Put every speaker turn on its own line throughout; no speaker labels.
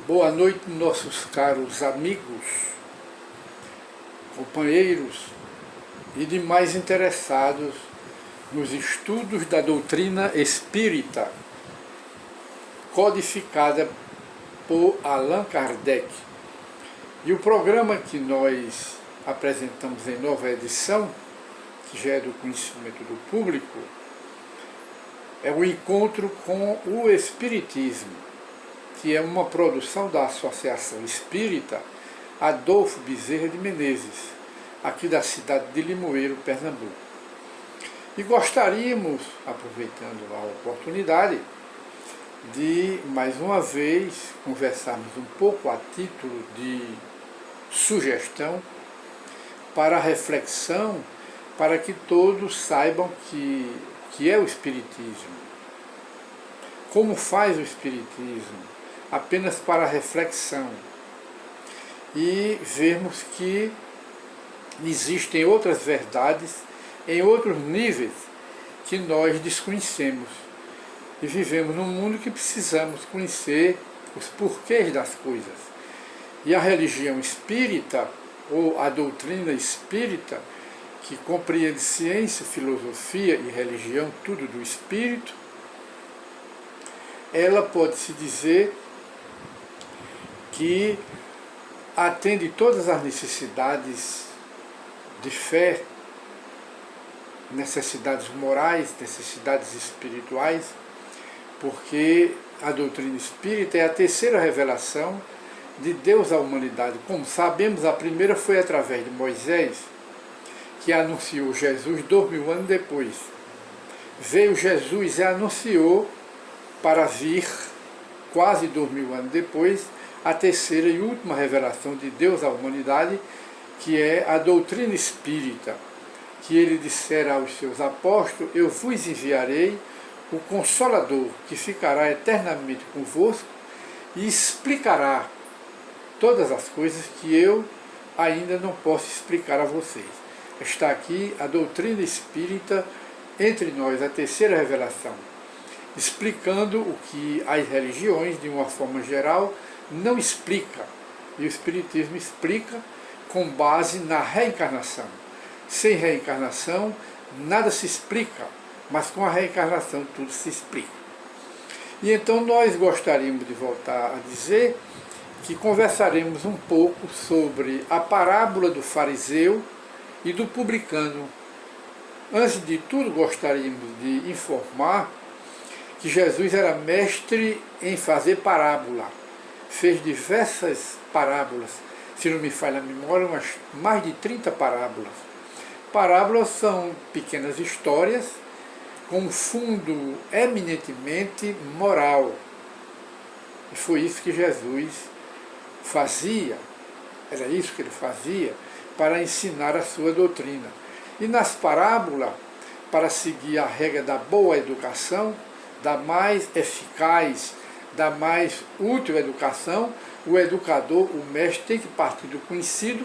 Boa noite, nossos caros amigos, companheiros e demais interessados nos estudos da doutrina espírita, codificada por Allan Kardec. E o programa que nós apresentamos em nova edição, que já é do conhecimento do público, é o encontro com o Espiritismo, que é uma produção da Associação Espírita Adolfo Bezerra de Menezes, aqui da cidade de Limoeiro, Pernambuco. E gostaríamos, aproveitando a oportunidade, de mais uma vez conversarmos um pouco a título de sugestão para a reflexão, para que todos saibam que é o Espiritismo. Como faz o Espiritismo? Apenas para a reflexão. E vermos que existem outras verdades em outros níveis que nós desconhecemos. E vivemos num mundo que precisamos conhecer os porquês das coisas. E a religião espírita, ou a doutrina espírita, que compreende ciência, filosofia e religião, tudo do espírito, ela pode-se dizer que atende todas as necessidades de fé, necessidades morais, necessidades espirituais, porque a doutrina espírita é a terceira revelação de Deus à humanidade. Como sabemos, a primeira foi através de Moisés, que anunciou Jesus 2000 anos depois. Veio Jesus e anunciou para vir, quase 2000 anos depois, a terceira e última revelação de Deus à humanidade, que é a doutrina espírita, que ele dissera aos seus apóstolos: eu vos enviarei o Consolador, que ficará eternamente convosco e explicará todas as coisas que eu ainda não posso explicar a vocês. Está aqui a doutrina espírita entre nós, a terceira revelação, explicando o que as religiões, de uma forma geral, não explica. E o Espiritismo explica com base na reencarnação. Sem reencarnação, nada se explica, mas com a reencarnação tudo se explica. E então nós gostaríamos de voltar a dizer que conversaremos um pouco sobre a parábola do fariseu e do publicano. Antes de tudo, gostaríamos de informar que Jesus era mestre em fazer parábola. Fez diversas parábolas, se não me falha a memória, mais de 30 parábolas. Parábolas são pequenas histórias com um fundo eminentemente moral. E foi isso que Jesus fazia, era isso que ele fazia para ensinar a sua doutrina. E nas parábolas, para seguir a regra da boa educação, da mais eficaz, da mais útil educação, o educador, o mestre, tem que partir do conhecido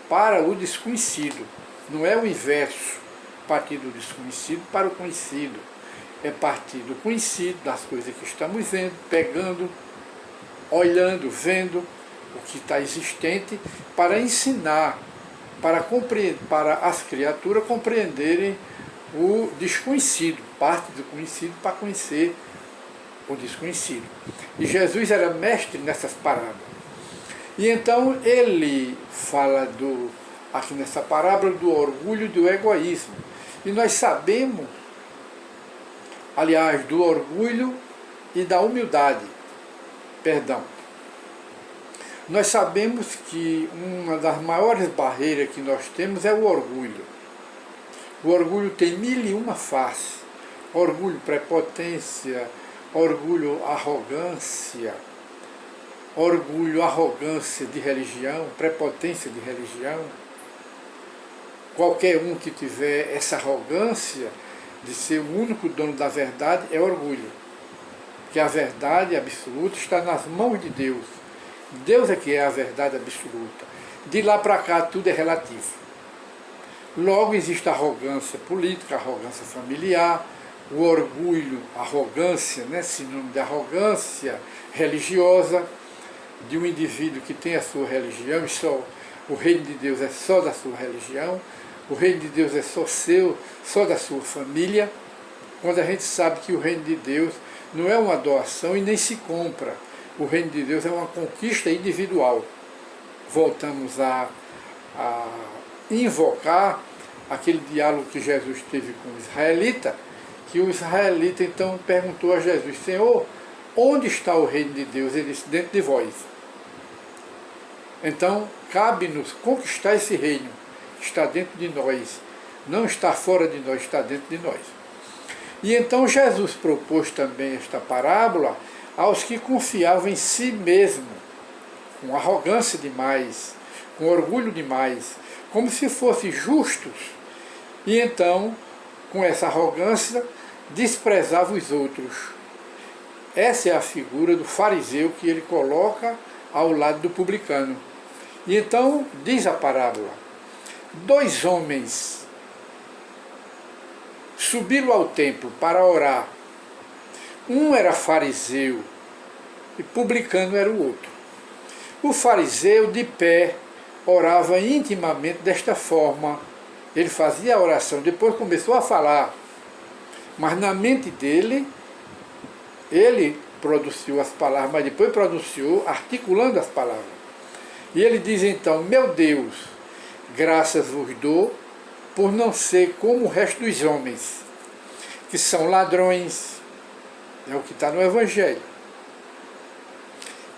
para o desconhecido. Não é o inverso, partir do desconhecido para o conhecido. É partir do conhecido, das coisas que estamos vendo, pegando, olhando, vendo o que está existente, para ensinar, para as criaturas compreenderem o desconhecido. Parte do conhecido para conhecer o desconhecido. E Jesus era mestre nessas parábolas. E então ele fala aqui nessa parábola do orgulho e do egoísmo. E nós sabemos, aliás, do orgulho e da humildade. Nós sabemos que uma das maiores barreiras que nós temos é o orgulho. O orgulho tem 1001 faces. Orgulho, prepotência, orgulho, arrogância de religião, prepotência de religião. Qualquer um que tiver essa arrogância de ser o único dono da verdade é orgulho. Que a verdade absoluta está nas mãos de Deus. Deus é que é a verdade absoluta. De lá para cá tudo é relativo. Logo existe a arrogância política, a arrogância familiar, o orgulho, arrogância, sinônimo de arrogância religiosa, de um indivíduo que tem a sua religião, e só o reino de Deus é só da sua religião, o reino de Deus é só seu, só da sua família, quando a gente sabe que o reino de Deus não é uma doação e nem se compra. O reino de Deus é uma conquista individual. Voltamos a invocar aquele diálogo que Jesus teve com o israelita, que o israelita então perguntou a Jesus: Senhor, onde está o reino de Deus? Ele disse: dentro de vós. Então, cabe-nos conquistar esse reino. Está dentro de nós. Não está fora de nós, está dentro de nós. E então Jesus propôs também esta parábola aos que confiavam em si mesmo, com arrogância demais, com orgulho demais, como se fossem justos. E então, com essa arrogância, desprezava os outros. Essa é a figura do fariseu que ele coloca ao lado do publicano. E então, diz a parábola: 2 homens subiram ao templo para orar. Um era fariseu e publicano era o outro. O fariseu, de pé, orava intimamente desta forma. Ele fazia a oração, depois começou a falar. Mas na mente dele, ele pronunciou as palavras, mas depois pronunciou articulando as palavras. E ele diz então: meu Deus, graças vos dou por não ser como o resto dos homens, que são ladrões, é o que está no Evangelho,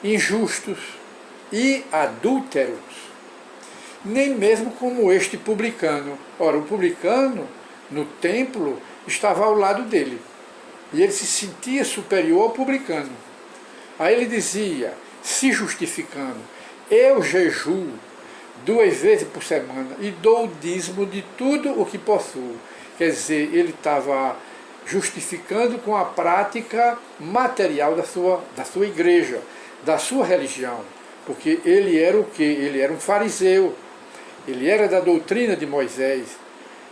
injustos e adúlteros, nem mesmo como este publicano. Ora, o publicano, no templo, estava ao lado dele, e ele se sentia superior ao publicano. Aí ele dizia, se justificando: eu jejuo 2 vezes por semana e dou o dízimo de tudo o que possuo. Quer dizer, ele estava justificando com a prática material da sua igreja, da sua religião, porque ele era o quê? Ele era um fariseu, ele era da doutrina de Moisés,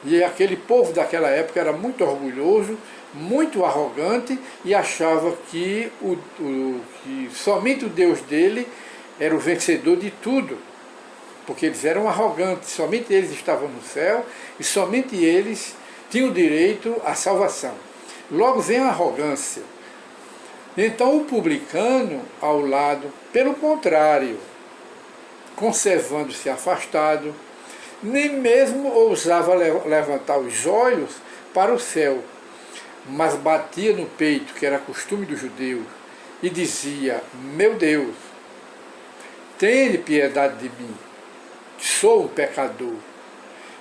e aquele povo daquela época era muito orgulhoso, muito arrogante, e achava que somente o Deus dele era o vencedor de tudo, porque eles eram arrogantes, somente eles estavam no céu e somente eles tinham direito à salvação. Logo vem a arrogância. Então o publicano ao lado, pelo contrário, conservando-se afastado, nem mesmo ousava levantar os olhos para o céu, mas batia no peito, que era costume dos judeus, e dizia: meu Deus, tende piedade de mim, que sou um pecador.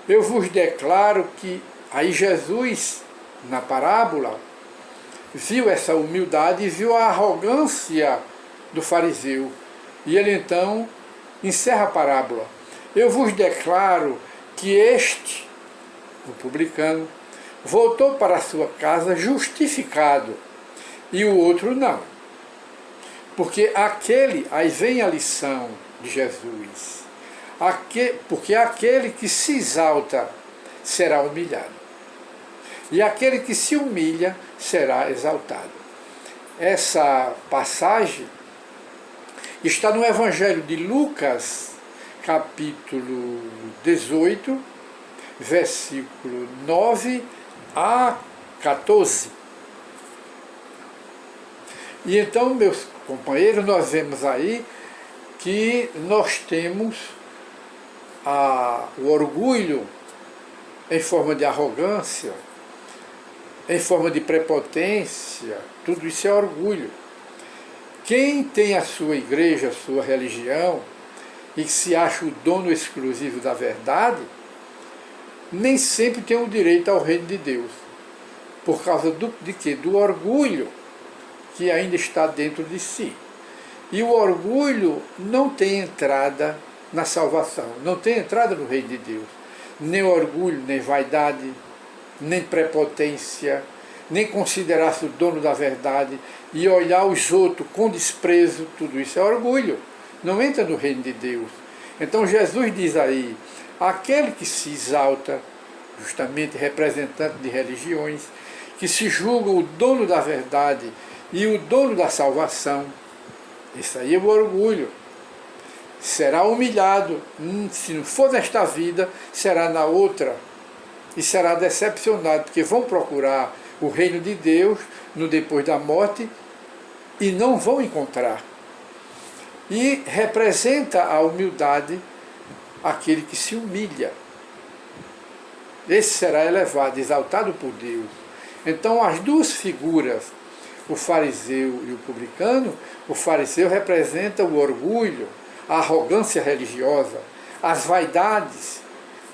Eu vos declaro que... Aí Jesus, na parábola, viu essa humildade e viu a arrogância do fariseu. E ele então encerra a parábola: eu vos declaro que este, o publicano, voltou para a sua casa justificado, e o outro não. Porque aquele, aí vem a lição de Jesus, porque aquele que se exalta será humilhado, e aquele que se humilha será exaltado. Essa passagem está no Evangelho de Lucas, capítulo 18, versículo 9 a 14. E então, meus companheiros, nós vemos aí que nós temos o orgulho em forma de arrogância, em forma de prepotência. Tudo isso é orgulho. Quem tem a sua igreja, a sua religião, e se acha o dono exclusivo da verdade, nem sempre tem o direito ao reino de Deus. Por causa de quê? Do orgulho que ainda está dentro de si. E o orgulho não tem entrada na salvação, não tem entrada no reino de Deus. Nem orgulho, nem vaidade, nem prepotência, nem considerar-se o dono da verdade e olhar os outros com desprezo. Tudo isso é orgulho, não entra no reino de Deus. Então Jesus diz aí: aquele que se exalta, justamente representante de religiões, que se julga o dono da verdade e o dono da salvação, isso aí é o orgulho. será humilhado, se não for nesta vida, será na outra, e será decepcionado, porque vão procurar o reino de Deus no depois da morte e não vão encontrar. E representa a humildade aquele que se humilha. Esse será elevado, exaltado por Deus. Então as duas figuras, o fariseu e o publicano, o fariseu representa o orgulho, a arrogância religiosa, as vaidades,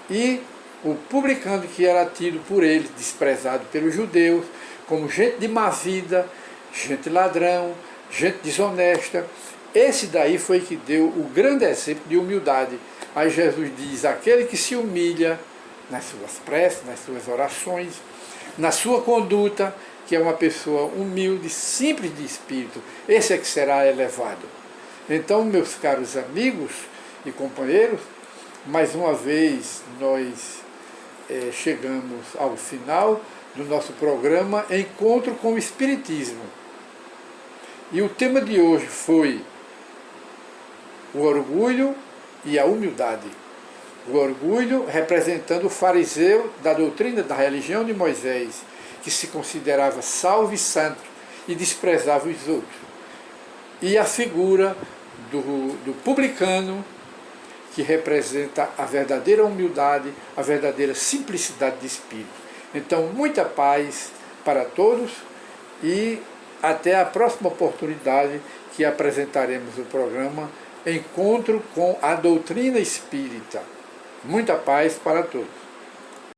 e o publicano, que era tido por eles, desprezado pelos judeus, como gente de má vida, gente ladrão, gente desonesta. Esse daí foi que deu o grande exemplo de humildade. Aí Jesus diz, aquele que se humilha nas suas preces, nas suas orações, na sua conduta, que é uma pessoa humilde, simples de espírito, esse é que será elevado. Então, meus caros amigos e companheiros, mais uma vez nós chegamos ao final do nosso programa Encontro com o Espiritismo. E o tema de hoje foi o orgulho e a humildade. O orgulho representando o fariseu da doutrina da religião de Moisés, que se considerava salvo e santo e desprezava os outros. E a figura do publicano, que representa a verdadeira humildade, a verdadeira simplicidade de espírito. Então, muita paz para todos e até a próxima oportunidade que apresentaremos o programa Encontro com a Doutrina Espírita. Muita paz para todos.